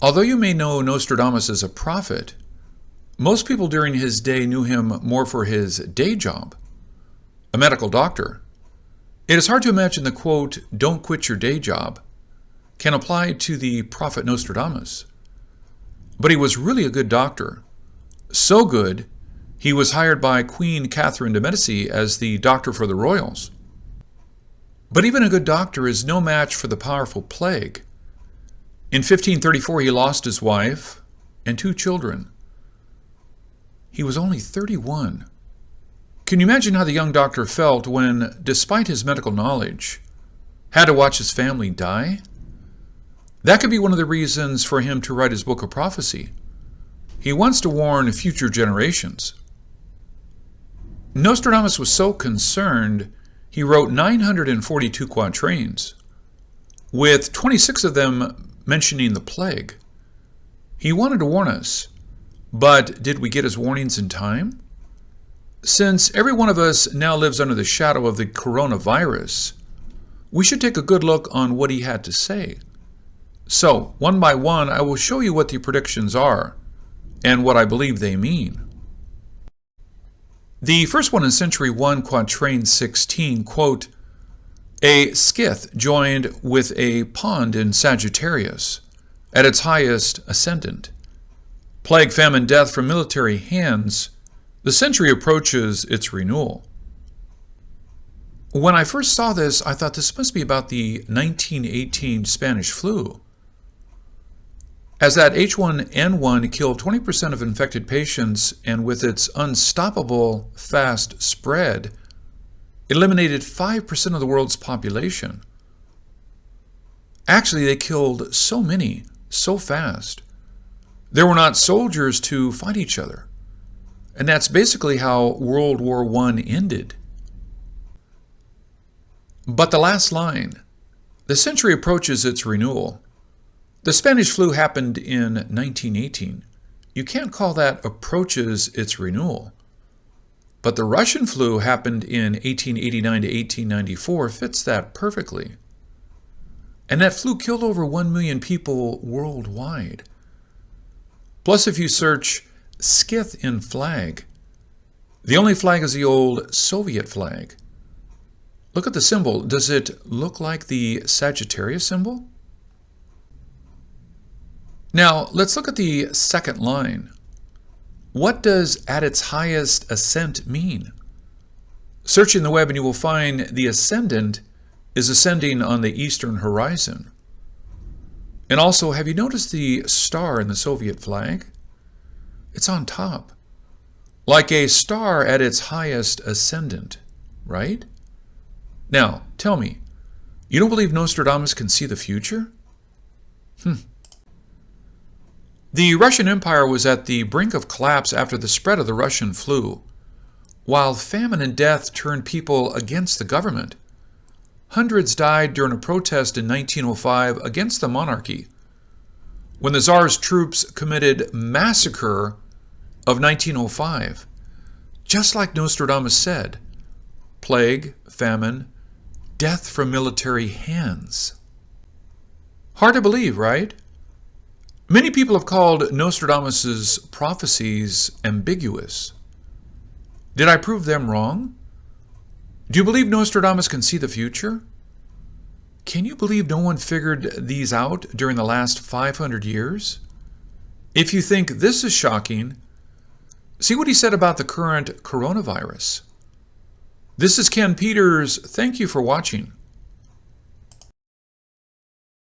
Although you may know Nostradamus as a prophet, most people during his day knew him more for his day job, a medical doctor. It is hard to imagine the quote, "Don't quit your day job," can apply to the prophet Nostradamus. But he was really a good doctor. So good, he was hired by Queen Catherine de' Medici as the doctor for the royals. But even a good doctor is no match for the powerful plague. In 1534, he lost his wife and 2 children. He was only 31. Can you imagine how the young doctor felt when, despite his medical knowledge, had to watch his family die? That could be one of the reasons for him to write his book of prophecy. He wants to warn future generations. Nostradamus was so concerned, he wrote 942 quatrains, with 26 of them mentioning the plague. He wanted to warn us, but did we get his warnings in time? Since every one of us now lives under the shadow of the coronavirus, we should take a good look on what he had to say. So, one by one, I will show you what the predictions are and what I believe they mean. The first one in Century 1, Quatrain 16, quote, "A Scyth joined with a pond in Sagittarius, at its highest ascendant. Plague, famine, death from military hands, the century approaches its renewal." When I first saw this, I thought this must be about the 1918 Spanish flu, as that H1N1 killed 20% of infected patients, and with its unstoppable fast spread, eliminated 5% of the world's population. Actually, they killed so many, so fast. There were not soldiers to fight each other. And that's basically how World War I ended. But the last line, the century approaches its renewal. The Spanish flu happened in 1918. You can't call that approaches its renewal. But the Russian flu happened in 1889 to 1894 fits that perfectly. And that flu killed over 1 million people worldwide. Plus, if you search Scyth in flag, the only flag is the old Soviet flag. Look at the symbol. Does it look like the Sagittarius symbol? Now, let's look at the second line. What does "at its highest ascent" mean? Searching the web and you will find the ascendant is ascending on the eastern horizon. And also, have you noticed the star in the Soviet flag? It's on top, like a star at its highest ascendant, right? Now, tell me, you don't believe Nostradamus can see the future? The Russian Empire was at the brink of collapse after the spread of the Russian flu, while famine and death turned people against the government. Hundreds died during a protest in 1905 against the monarchy, when the Tsar's troops committed massacre of 1905, just like Nostradamus said, plague, famine, death from military hands. Hard to believe, right? Many people have called Nostradamus's prophecies ambiguous. Did I prove them wrong? Do you believe Nostradamus can see the future? Can you believe no one figured these out during the last 500 years? If you think this is shocking, see what he said about the current coronavirus. This is Ken Peters. Thank you for watching.